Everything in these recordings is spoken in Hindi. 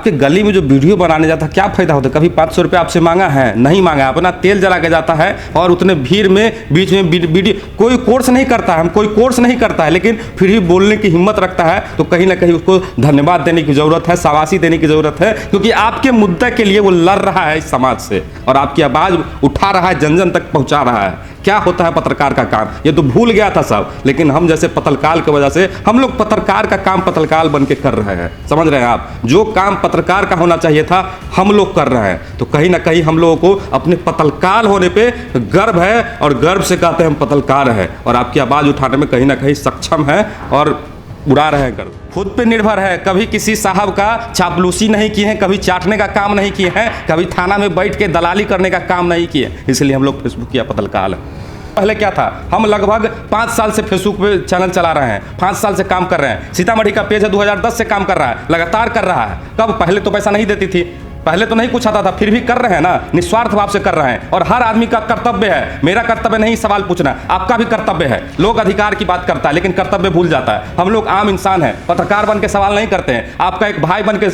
आपके गली में जो वीडियो बनाने जाता है क्या फायदा होता है? कभी 500 रुपये आपसे मांगा है? नहीं मांगा। अपना तेल जला के जाता है और उतने भीड़ में बीच में वीडियो, कोई कोर्स नहीं करता है, हम कोई कोर्स नहीं करता है, लेकिन फिर भी बोलने की हिम्मत रखता है, तो कहीं ना कहीं उसको धन्यवाद देने की जरूरत है, शाबाशी देने की जरूरत है, क्योंकि आपके मुद्दे के लिए वो लड़ रहा है इस समाज से और आपकी आवाज उठा रहा है, जन जन तक पहुंचा रहा है। क्या होता है पत्रकार का काम? ये तो भूल गया था सब, लेकिन हम जैसे पत्रकार की वजह से हम लोग पत्रकार का काम पत्रकार बन के कर रहे हैं। समझ रहे हैं आप? जो काम पत्रकार का होना चाहिए था हम लोग कर रहे हैं, तो कहीं ना कहीं हम लोगों को अपने पत्रकार होने पे गर्व है और गर्व से कहते हैं हम पत्रकार हैं और आपकी आवाज़ उठाने में कहीं ना कहीं सक्षम है और उड़ा रहे हैं गर्व। खुद पे निर्भर है, कभी किसी साहब का चापलूसी नहीं किए हैं, कभी चाटने का काम नहीं किए हैं, कभी थाना में बैठ के दलाली करने का काम नहीं किए, इसलिए हम लोग फेसबुक या पत्रकार हैं। पहले क्या था, हम लगभग 5 साल से फेसबुक पे चैनल चला रहे हैं, 5 साल से काम कर रहे हैं। सीतामढ़ी का पेज है 2010 से काम कर रहा है, लगातार कर रहा है। कब? पहले तो पैसा नहीं देती थी, पहले तो नहीं कुछ आता था, फिर भी कर रहे हैं ना, निस्वार्थ भाव से कर रहे हैं। और हर आदमी का कर्तव्य है, मेरा कर्तव्य नहीं सवाल पूछना, आपका भी कर्तव्य है। लोग अधिकार की बात करता है लेकिन कर्तव्य भूल जाता है। हम लोग आम इंसान हैं, पत्रकार बन के सवाल नहीं करते हैं, आपका एक भाई बन के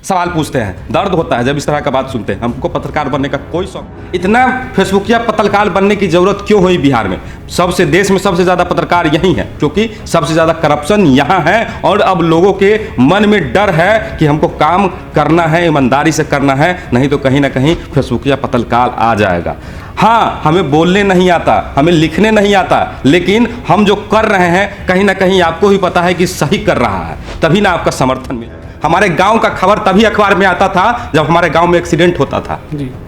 सवाल पूछते हैं। दर्द होता है जब इस तरह का बात सुनते हैं। हमको पत्रकार बनने का कोई शौक। इतना फेसबुकिया पत्रकार बनने की जरूरत क्यों हुई बिहार में? सबसे देश में सबसे ज़्यादा पत्रकार यही हैं, क्योंकि सबसे ज़्यादा करप्शन यहाँ है और अब लोगों के मन में डर है कि हमको काम करना है, ईमानदारी से करना है, नहीं तो कहीं ना कहीं फेसबुकिया पत्रकार आ जाएगा। हाँ, हमें बोलने नहीं आता, हमें लिखने नहीं आता, लेकिन हम जो कर रहे हैं कहीं ना कहीं आपको भी पता है कि सही कर रहा है, तभी ना आपका समर्थन मिले। हमारे गांव का खबर तभी अखबार में आता था जब हमारे गांव में एक्सीडेंट होता था,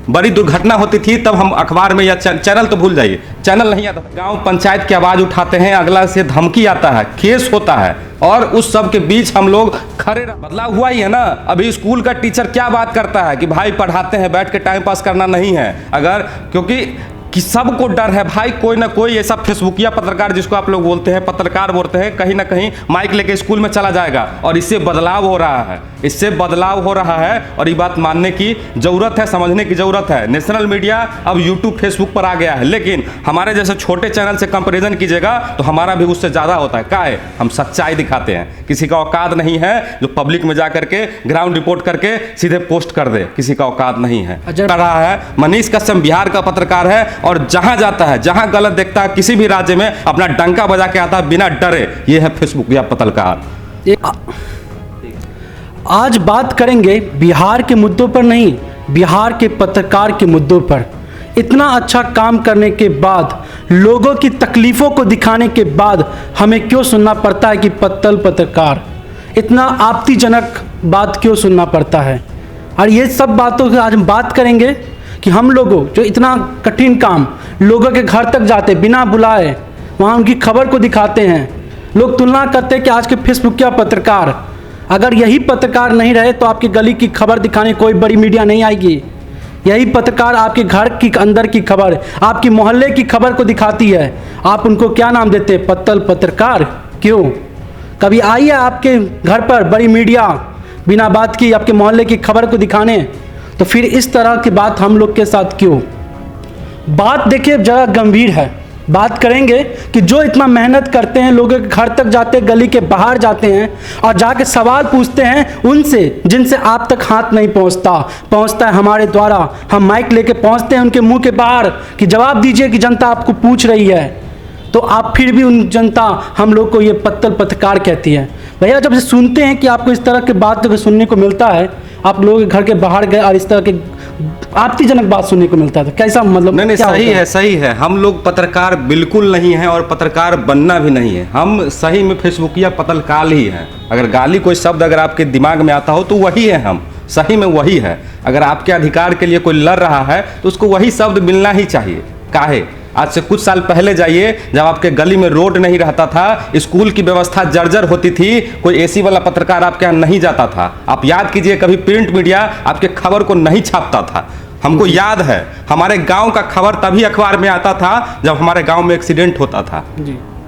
बड़ी दुर्घटना होती थी, तब हम अखबार में या चैनल तो भूल जाइए, चैनल नहीं आता था। गांव पंचायत की आवाज़ उठाते हैं, अगला से धमकी आता है, केस होता है और उस सब के बीच हम लोग खड़े। बदलाव हुआ ही है ना। अभी स्कूल का टीचर क्या बात करता है कि भाई पढ़ाते हैं, बैठ के टाइम पास करना नहीं है, अगर क्योंकि कि सबको डर है भाई, कोई ना कोई ऐसा फेसबुकिया पत्रकार जिसको आप लोग बोलते हैं, पत्रकार बोलते हैं, कहीं ना कहीं माइक लेके स्कूल में चला जाएगा। और इससे बदलाव हो रहा है, इससे बदलाव हो रहा है और ये बात मानने की ज़रूरत है, समझने की ज़रूरत है। नेशनल मीडिया अब यूट्यूब फेसबुक पर आ गया है, लेकिन हमारे जैसे छोटे चैनल से कंपेरिजन कीजिएगा तो हमारा भी उससे ज़्यादा होता है। क्या है? हम सच्चाई दिखाते हैं। किसी का औकात नहीं है जो पब्लिक में जा करके ग्राउंड रिपोर्ट करके सीधे पोस्ट कर दे, किसी का औकात नहीं है। कर रहा है मनीष कश्यप बिहार का पत्रकार है और जहां जाता है, जहां गलत देखता है, किसी भी राज्य में अपना डंका बजा के आता है बिना डरे। ये है फेसबुक या पत्रकार। आज बात करेंगे बिहार के मुद्दों पर नहीं, बिहार के पत्रकार के मुद्दों पर। इतना अच्छा काम करने के बाद, लोगों की तकलीफ़ों को दिखाने के बाद हमें क्यों सुनना पड़ता है कि पत्रकार? इतना आपत्तिजनक बात क्यों सुनना पड़ता है? और ये सब बातों की आज हम बात करेंगे कि हम लोगों जो इतना कठिन काम, लोगों के घर तक जाते बिना बुलाए, वहाँ उनकी खबर को दिखाते हैं। लोग तुलना करते हैं कि आज के फेसबुक क्या पत्रकार, अगर यही पत्रकार नहीं रहे तो आपकी गली की खबर दिखाने कोई बड़ी मीडिया नहीं आएगी। यही पत्रकार आपके घर की अंदर की खबर, आपकी मोहल्ले की खबर को दिखाती है। आप उनको क्या नाम देते हैं? पत्रकार। क्यों? कभी आई है आपके घर पर बड़ी मीडिया बिना बात की आपके मोहल्ले की खबर को दिखाने? तो फिर इस तरह की बात हम लोग के साथ क्यों? बात देखिए ज़रा गंभीर है। बात करेंगे कि जो इतना मेहनत करते हैं, लोगों के घर तक जाते हैं, गली के बाहर जाते हैं और जाके सवाल पूछते हैं उनसे जिनसे आप तक हाथ नहीं पहुंचता है हमारे द्वारा। हम माइक लेके पहुंचते हैं उनके मुंह के बाहर कि जवाब दीजिए कि जनता आपको पूछ रही है, तो आप फिर भी उन जनता हम लोग को ये पत्रकार कहती है। भैया जब से सुनते हैं कि आपको इस तरह की बात सुनने को मिलता है, आप लोगों के घर के बाहर गए और इस तरह के आपत्तिजनक बात सुनने को मिलता है, कैसा मतलब? नहीं, सही है, सही है। हम लोग पत्रकार बिल्कुल नहीं हैं और पत्रकार बनना भी नहीं है। हम सही में फेसबुकिया पत्रकार ही हैं। अगर गाली कोई शब्द अगर आपके दिमाग में आता हो तो वही है, हम सही में वही है। अगर आपके अधिकार के लिए कोई लड़ रहा है तो उसको वही शब्द मिलना ही चाहिए। काहे? आज से कुछ साल पहले जाइए, जब आपके गली में रोड नहीं रहता था, स्कूल की व्यवस्था जर्जर होती थी, कोई एसी वाला पत्रकार आपके यहाँ नहीं जाता था। आप याद कीजिए, कभी प्रिंट मीडिया आपके खबर को नहीं छापता था। हमको याद है, हमारे गांव का खबर तभी अखबार में आता था जब हमारे गांव में एक्सीडेंट होता था।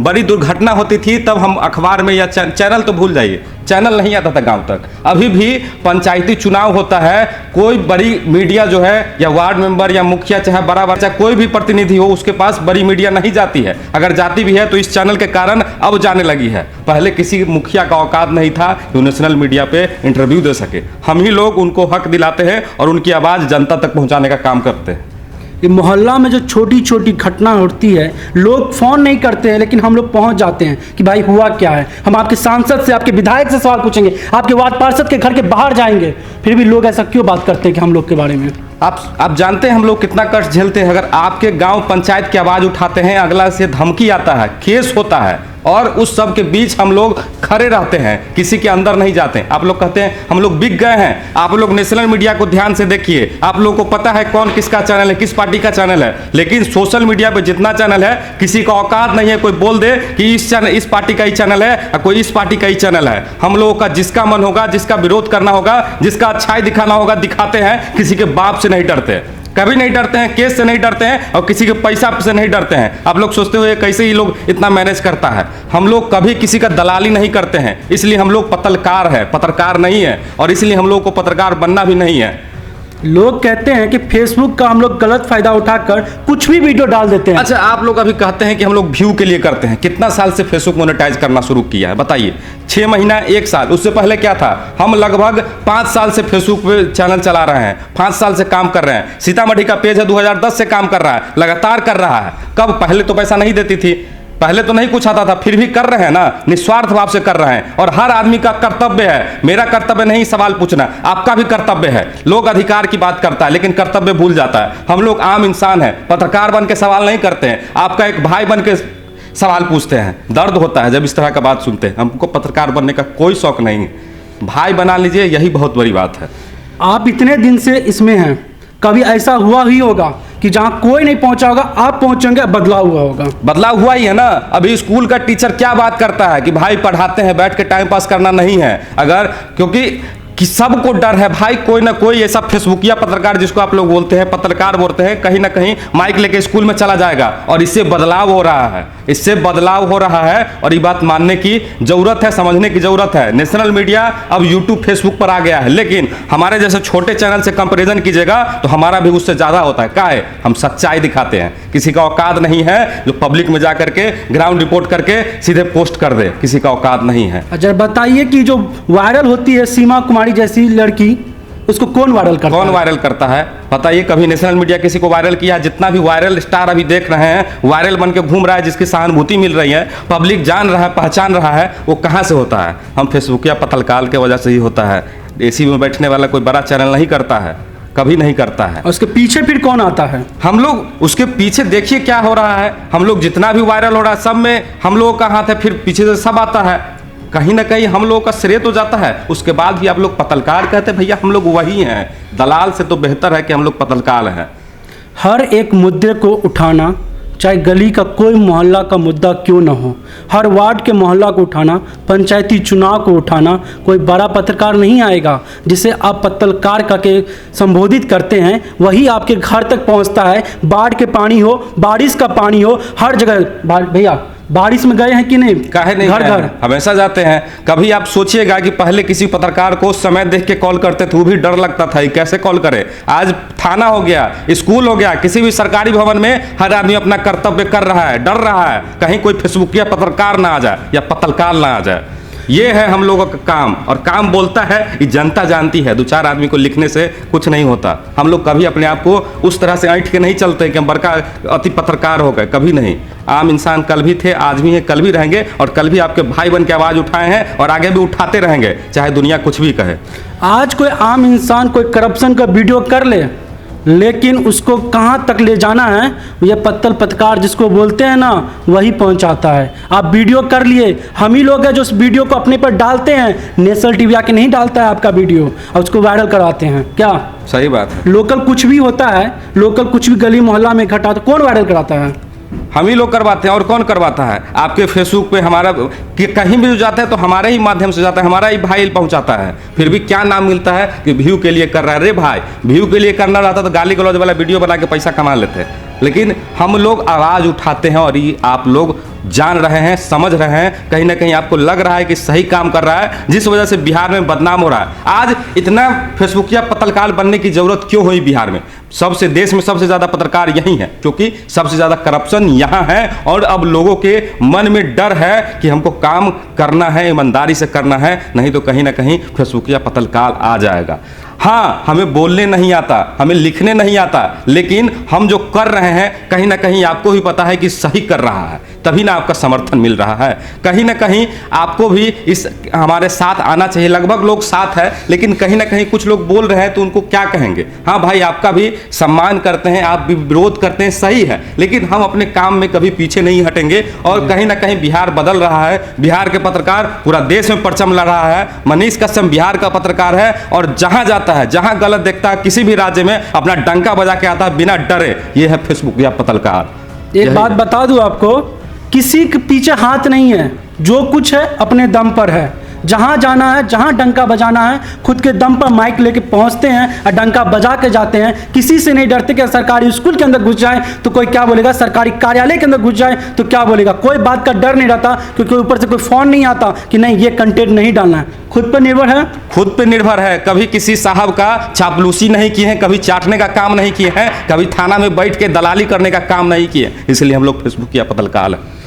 बड़ी दुर्घटना होती थी तब हम अखबार में या चैनल तो भूल जाइए, चैनल नहीं आता था गांव तक। अभी भी पंचायती चुनाव होता है, कोई बड़ी मीडिया जो है या वार्ड मेंबर या मुखिया चाहे बड़ा चाहे कोई भी प्रतिनिधि हो, उसके पास बड़ी मीडिया नहीं जाती है। अगर जाती भी है तो इस चैनल के कारण अब जाने लगी है। पहले किसी मुखिया का औकात नहीं था कि नेशनल मीडिया पे इंटरव्यू दे सके। हम ही लोग उनको हक दिलाते हैं और उनकी आवाज़ जनता तक पहुँचाने का काम करते हैं। ये मोहल्ला में जो छोटी छोटी घटना होती है, लोग फ़ोन नहीं करते हैं लेकिन हम लोग पहुंच जाते हैं कि भाई हुआ क्या है। हम आपके सांसद से, आपके विधायक से सवाल पूछेंगे, आपके वार्ड पार्षद के घर के बाहर जाएंगे, फिर भी लोग ऐसा क्यों बात करते हैं कि हम लोग के बारे में। आप जानते हैं हम लोग कितना कष्ट झेलते हैं। अगर आपके गांव पंचायत की आवाज़ उठाते हैं, अगला से धमकी आता है, केस होता है, और उस सब के बीच हम लोग खड़े रहते हैं, किसी के अंदर नहीं जाते हैं। आप लोग कहते हैं हम लोग बिक गए हैं। आप लोग नेशनल मीडिया को ध्यान से देखिए, आप लोगों को पता है कौन किसका चैनल है, किस पार्टी का चैनल है। लेकिन सोशल मीडिया पे जितना चैनल है, किसी का औकात नहीं है कोई बोल दे कि इस पार्टी का ही चैनल है या कोई इस पार्टी का ही चैनल है। हम लोगों का जिसका मन होगा, जिसका विरोध करना होगा, जिसका अच्छाई दिखाना होगा, दिखाते हैं। किसी के बाप से नहीं डरते, कभी नहीं डरते हैं, केस से नहीं डरते हैं और किसी के पैसा से नहीं डरते हैं। आप लोग सोचते हुए कैसे ही लोग इतना मैनेज करता है। हम लोग कभी किसी का दलाली नहीं करते हैं, इसलिए हम लोग पत्रकार है, पत्रकार नहीं है, और इसलिए हम लोग को पत्रकार बनना भी नहीं है। लोग कहते हैं कि फेसबुक का हम लोग गलत फायदा उठाकर कुछ भी वीडियो डाल देते हैं। अच्छा, आप लोग अभी कहते हैं कि हम लोग व्यू के लिए करते हैं। कितना साल से फेसबुक मोनेटाइज करना शुरू किया है बताइए? 6 महीना, 1 साल। उससे पहले क्या था? हम लगभग 5 साल से फेसबुक पे चैनल चला रहे हैं, 5 साल से काम कर रहे हैं। सीतामढ़ी का पेज है 2010 से काम कर रहा है, लगातार कर रहा है। कब? पहले तो पैसा नहीं देती थी, पहले तो नहीं कुछ आता था, फिर भी कर रहे हैं ना, निस्वार्थ भाव से कर रहे हैं। और हर आदमी का कर्तव्य है, मेरा कर्तव्य नहीं सवाल पूछना, आपका भी कर्तव्य है। लोग अधिकार की बात करता है लेकिन कर्तव्य भूल जाता है। हम लोग आम इंसान हैं, पत्रकार बन के सवाल नहीं करते हैं, आपका एक भाई बन के सवाल पूछते हैं। दर्द होता है जब इस तरह का बात सुनते हैं। हमको पत्रकार बनने का कोई शौक नहीं है, भाई बना लीजिए, यही बहुत बड़ी बात है। आप इतने दिन से इसमें हैं, कभी ऐसा हुआ ही होगा कि जहां कोई नहीं पहुंचा होगा, आप पहुंचेंगे, बदलाव हुआ होगा। बदलाव हुआ ही है ना। अभी स्कूल का टीचर क्या बात करता है कि भाई पढ़ाते हैं, बैठ के टाइम पास करना नहीं है। अगर क्योंकि कि सबको डर है भाई, कोई ना कोई ऐसा फेसबुकिया पत्रकार, जिसको आप लोग बोलते हैं पत्रकार बोलते हैं, कहीं ना कहीं माइक लेके स्कूल में चला जाएगा। और इससे बदलाव हो रहा है, इससे बदलाव हो रहा है, और ये बात मानने की जरूरत है, समझने की जरूरत है। नेशनल मीडिया अब यूट्यूब फेसबुक पर आ गया है, लेकिन हमारे जैसे छोटे चैनल से कंपेरिजन कीजिएगा तो हमारा भी उससे ज़्यादा होता है। क्या है? हम सच्चाई दिखाते हैं। किसी का औकात नहीं है जो पब्लिक में जा करके ग्राउंड रिपोर्ट करके सीधे पोस्ट कर दे, किसी का औकात नहीं है। अच्छा बताइए कि जो वायरल होती है सीमा कुमारी जैसी लड़की, उसको कौन वायरल करता है? कौन वायरल करता है बताइए? कभी नेशनल मीडिया किसी को वायरल किया? जितना भी वायरल स्टार अभी देख रहे हैं, वायरल बन के घूम रहा है, जिसकी सहानुभूति मिल रही है, पब्लिक जान रहा है, पहचान रहा है, वो कहाँ से होता है? हम फेसबुक या पत्रकार के वजह से ही होता है। एसी में बैठने वाला कोई बड़ा चैनल नहीं करता है, कभी नहीं करता है। उसके पीछे फिर कौन आता है? हम लोग उसके पीछे देखिए क्या हो रहा है। हम लोग जितना भी वायरल हो रहा है, सब में हम लोगों का हाथ है, फिर पीछे से सब आता है। कहीं ना कहीं हम लोगों का श्रेय तो जाता है। उसके बाद भी आप लोग पत्रकार कहते हैं, भैया हम लोग वही हैं। दलाल से तो बेहतर है कि हम लोग पत्रकार हैं। हर एक मुद्दे को उठाना, चाहे गली का कोई मोहल्ला का मुद्दा क्यों ना हो, हर वार्ड के मोहल्ला को उठाना, पंचायती चुनाव को उठाना, कोई बड़ा पत्रकार नहीं आएगा जिसे आप पत्रकार का के संबोधित करते हैं, वही आपके घर तक पहुंचता है। बाढ़ के पानी हो, बारिश का पानी हो, हर जगह। भैया बारिश में गए हैं कि नहीं? काहे नहीं? घर घर हमेशा जाते हैं। कभी आप सोचिएगा कि पहले किसी पत्रकार को समय देख के कॉल करते थे, वो भी डर लगता था कैसे कॉल करे। आज थाना हो गया, स्कूल हो गया, किसी भी सरकारी भवन में हर आदमी अपना कर्तव्य कर रहा है, डर रहा है कहीं कोई फेसबुकिया पत्रकार ना आ जाए या पत्रकार ना आ जाए। ये है हम लोगों का काम, और काम बोलता है ये जनता जानती है। 2-4 आदमी को लिखने से कुछ नहीं होता। हम लोग कभी अपने आप को उस तरह से ऐंठ के नहीं चलते कि हम बड़का अति पत्रकार हो गए, कभी नहीं। आम इंसान कल भी थे, आज भी हैं, कल भी रहेंगे, और कल भी आपके भाई बन के आवाज़ उठाए हैं और आगे भी उठाते रहेंगे, चाहे दुनिया कुछ भी कहे। आज कोई आम इंसान कोई करप्शन का वीडियो कर ले, लेकिन उसको कहाँ तक ले जाना है, ये पत्रकार जिसको बोलते हैं ना, वही पहुंचाता है। आप वीडियो कर लिए, हम ही लोग हैं जो उस वीडियो को अपने पर डालते हैं। नेशनल टीवी आके नहीं डालता है आपका वीडियो और उसको वायरल कराते हैं। क्या सही बात है? लोकल कुछ भी होता है, लोकल कुछ भी गली मोहल्ला में घटा, तो कौन वायरल कराता है? हम ही लोग करवाते हैं। और कौन करवाता है? आपके फेसबुक पे हमारा कि कहीं भी जाता है तो हमारे ही माध्यम से जाता है, हमारा ही भाई पहुंचाता है। फिर भी क्या नाम मिलता है कि व्यू के लिए कर रहा है। अरे भाई, व्यू के लिए करना रहता तो गाली गलौज वाला वीडियो बना के पैसा कमा लेते। लेकिन हम लोग आवाज़ उठाते हैं और ये आप लोग जान रहे हैं, समझ रहे हैं, कहीं ना कहीं आपको लग रहा है कि सही काम कर रहा है, जिस वजह से बिहार में बदनाम हो रहा है। आज इतना फेसबुकिया पत्रकार बनने की जरूरत क्यों हुई बिहार में? सबसे देश में सबसे ज़्यादा पत्रकार यही है, क्योंकि सबसे ज़्यादा करप्शन यहाँ है और अब लोगों के मन में डर है कि हमको काम करना है, ईमानदारी से करना है, नहीं तो कहीं ना कहीं फेसबुकिया पत्रकार आ जाएगा। हाँ, हमें बोलने नहीं आता, हमें लिखने नहीं आता, लेकिन हम जो कर रहे हैं कहीं ना कहीं आपको भी पता है कि सही कर रहा है, तभी ना आपका समर्थन मिल रहा है। कहीं ना कहीं आपको भी इस हमारे साथ आना चाहिए। लगभग लोग साथ है, लेकिन कहीं ना कहीं कुछ लोग बोल रहे हैं तो उनको क्या कहेंगे? हाँ भाई, आपका भी सम्मान करते हैं, आप भी विरोध करते हैं, सही है, लेकिन हम अपने काम में कभी पीछे नहीं हटेंगे। और कहीं ना कहीं बिहार बदल रहा है, बिहार के पत्रकार पूरा देश में परचम लड़ा रहा है। मनीष कश्यप बिहार का पत्रकार है और जहां जाता है, जहां गलत देखता है, किसी भी राज्य में अपना डंका बजा के आता है बिना डरे। ये है फेसबुक या पत्रकार। एक बात बता दूं आपको, किसी के पीछे हाथ नहीं है, जो कुछ है अपने दम पर है। जहां जाना है, जहां डंका बजाना है, खुद के दम पर माइक लेके पहुंचते हैं और डंका बजा के जाते हैं। किसी से नहीं डरते कि सरकारी स्कूल के अंदर घुस जाए तो कोई क्या बोलेगा, सरकारी कार्यालय के अंदर घुस जाए तो क्या बोलेगा। कोई बात का डर नहीं रहता, क्योंकि ऊपर से कोई फोन नहीं आता कि नहीं ये कंटेंट नहीं डालना है। खुद पर निर्भर है, खुद पे निर्भर है। कभी किसी साहब का चापलूसी नहीं किए हैं, कभी चाटने का काम नहीं किए हैं, कभी थाना में बैठ के दलाली करने का काम नहीं किए, इसलिए हम लोग फेसबुक या पत्रकार है।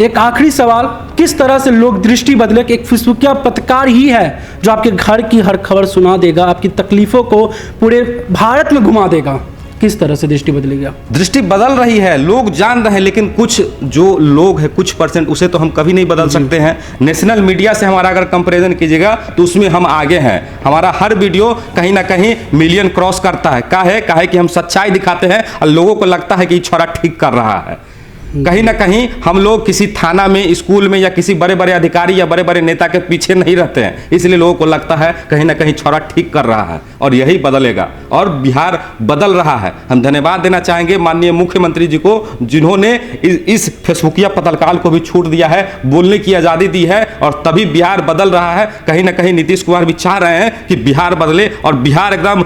एक आखिरी सवाल, किस तरह से लोग दृष्टि बदले कि एक फेसबुकिया पत्रकार ही है जो आपके घर की हर खबर सुना देगा, आपकी तकलीफों को पूरे भारत में घुमा देगा? किस तरह से दृष्टि बदलेगी? दृष्टि बदल रही है, लोग जान रहे हैं, लेकिन कुछ जो लोग हैं, कुछ परसेंट, उसे तो हम कभी नहीं बदल सकते हैं। नेशनल मीडिया से हमारा अगर कंपैरिजन कीजिएगा तो उसमें हम आगे हैं। हमारा हर वीडियो कहीं ना कहीं मिलियन क्रॉस करता है। काहे कि हम सच्चाई दिखाते हैं और लोगों को लगता है कि ये छोरा ठीक कर रहा है। कहीं ना कहीं हम लोग किसी थाना में, स्कूल में या किसी बड़े बड़े अधिकारी या बड़े बड़े नेता के पीछे नहीं रहते हैं, इसलिए लोगों को लगता है कहीं ना कहीं छोरा ठीक कर रहा है और यही बदलेगा और बिहार बदल रहा है। हम धन्यवाद देना चाहेंगे माननीय मुख्यमंत्री जी को, जिन्होंने इस फेसबुकिया पत्रकार को भी छूट दिया है, बोलने की आज़ादी दी है और तभी बिहार बदल रहा है। कहीं ना कहीं नीतीश कुमार भी चाह रहे हैं कि बिहार बदले और बिहार एकदम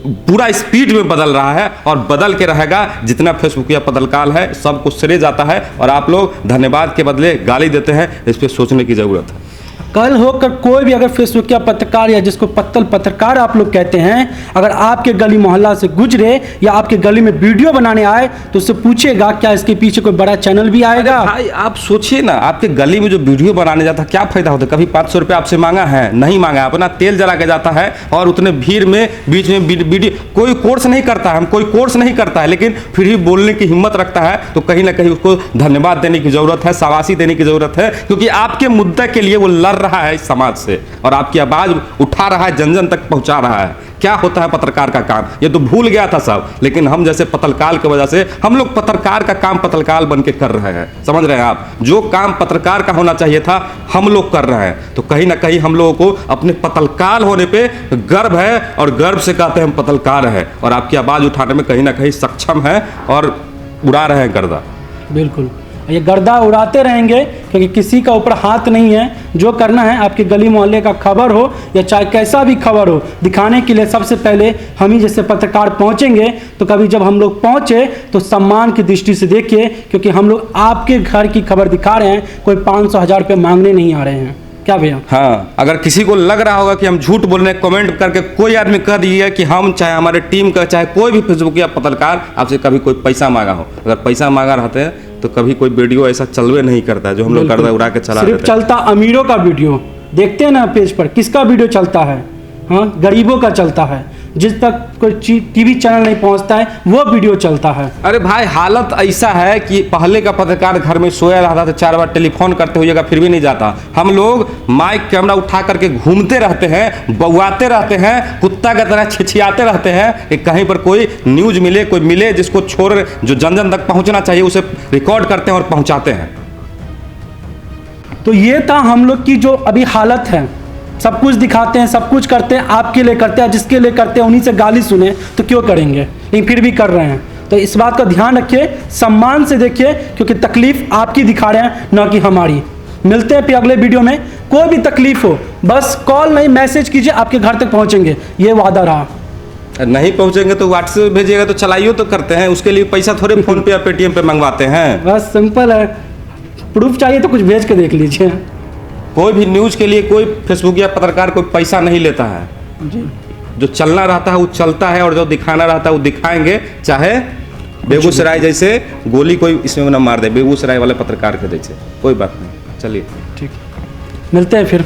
पूरा स्पीड में बदल रहा है और बदल के रहेगा। जितना फेसबुक या पत्रकार है सबको श्रेय जाता है और आप लोग धन्यवाद के बदले गाली देते हैं, इस पर सोचने की जरूरत है। कल होकर कोई भी अगर फेसबुक या पत्रकार या जिसको पत्तल पत्रकार आप लोग कहते हैं, अगर आपके गली मोहल्ला से गुजरे या आपके गली में वीडियो बनाने आए तो उससे पूछेगा क्या इसके पीछे कोई बड़ा चैनल भी आएगा? भाई आप सोचिए ना, आपके गली में जो वीडियो बनाने जाता है क्या फायदा होता है? कभी 500 रुपये आपसे मांगा है? नहीं मांगा, अपना तेल जला के जाता है और उतने भीड़ में बीच में वीडियो, कोई कोर्स नहीं करता है, हम कोई कोर्स नहीं करता है, लेकिन फिर भी बोलने की हिम्मत रखता है, तो कहीं ना कहीं उसको धन्यवाद देने की जरूरत है, शाबाशी देने की जरूरत है, क्योंकि आपके मुद्दे के लिए वो लड़ रहा है इस समाज से और आपकी आवाज उठा रहा है, जन जन तक पहुंचा रहा है। क्या होता है पत्रकार का काम, ये तो भूल गया था सब, लेकिन हम जैसे पत्रकार की वजह से हम लोग पत्रकार का काम पत्रकार बन के कर रहे हैं। समझ रहे हैं आप? जो काम पत्रकार का होना चाहिए था हम लोग कर रहे हैं, तो कहीं ना कहीं हम लोगों को अपने पत्रकार होने पे गर्व है और गर्व से कहते हैं हम पत्रकार हैं और आपकी आवाज उठाने में कहीं ना कहीं सक्षम है और उड़ा रहे हैं गर्दा। बिल्कुल, ये गर्दा उड़ाते रहेंगे क्योंकि किसी का ऊपर हाथ नहीं है। जो करना है, आपके गली मोहल्ले का खबर हो या चाहे कैसा भी खबर हो, दिखाने के लिए सबसे पहले हम ही जैसे पत्रकार पहुंचेंगे। तो कभी जब हम लोग पहुंचे तो सम्मान की दृष्टि से देखिए, क्योंकि हम लोग आपके घर की खबर दिखा रहे हैं, कोई 500-1000 रुपये मांगने नहीं आ रहे हैं। क्या भैया? हाँ, अगर किसी को लग रहा होगा कि हम झूठ बोल रहे हैं, कमेंट करके कोई आदमी कह दीजिए कि हम चाहे हमारे टीम का चाहे कोई भी फेसबुक या पत्रकार आपसे कभी कोई पैसा मांगा हो। अगर पैसा मांगा रहते हैं तो कभी कोई वीडियो ऐसा चलवे नहीं करता है जो हम लोग गर्दा उड़ा के चला सिर्फ चलता अमीरों का वीडियो देखते हैं ना पेज पर, किसका वीडियो चलता है? हाँ, गरीबों का चलता है। जिस तक कोई टीवी चैनल नहीं पहुंचता है वो वीडियो चलता है। अरे भाई, हालत ऐसा है कि पहले का पत्रकार घर में सोया रहता था, 4 बार टेलीफोन करते होइएगा फिर भी नहीं जाता। हम लोग माइक कैमरा उठा करके घूमते रहते हैं, बउआते रहते हैं, कुत्ता की तरह छिछियाते रहते हैं कि कहीं पर कोई न्यूज मिले, कोई मिले जिसको छोड़ जो जन जन तक पहुंचना चाहिए उसे रिकॉर्ड करते हैं और पहुंचाते हैं। तो ये था हम लोग की जो अभी हालत है। सब कुछ दिखाते हैं, सब कुछ करते हैं, आपके लिए करते हैं, जिसके लिए करते हैं उन्हीं से गाली सुने तो क्यों करेंगे, लेकिन फिर भी कर रहे हैं। तो इस बात का ध्यान रखिए, सम्मान से देखिए, क्योंकि तकलीफ आपकी दिखा रहे हैं ना कि हमारी। मिलते हैं फिर अगले वीडियो में। कोई भी तकलीफ हो बस कॉल नहीं मैसेज कीजिए, आपके घर तक पहुंचेंगे, ये वादा रहा। नहीं पहुंचेंगे तो व्हाट्सएप भेजिएगा तो चलाइयो तो करते हैं, उसके लिए पैसा थोड़े फोन पे या पेटीएम पे मंगवाते हैं। बस सिंपल है, प्रूफ चाहिए तो कुछ भेज के देख लीजिए। कोई भी न्यूज़ के लिए कोई फेसबुक या पत्रकार कोई पैसा नहीं लेता है। जी जो चलना रहता है वो चलता है, और जो दिखाना रहता है वो दिखाएंगे, चाहे बेगूसराय जैसे गोली कोई इसमें न मार दे, बेगूसराय वाले पत्रकार के जैसे, कोई बात नहीं। चलिए ठीक, मिलते हैं फिर।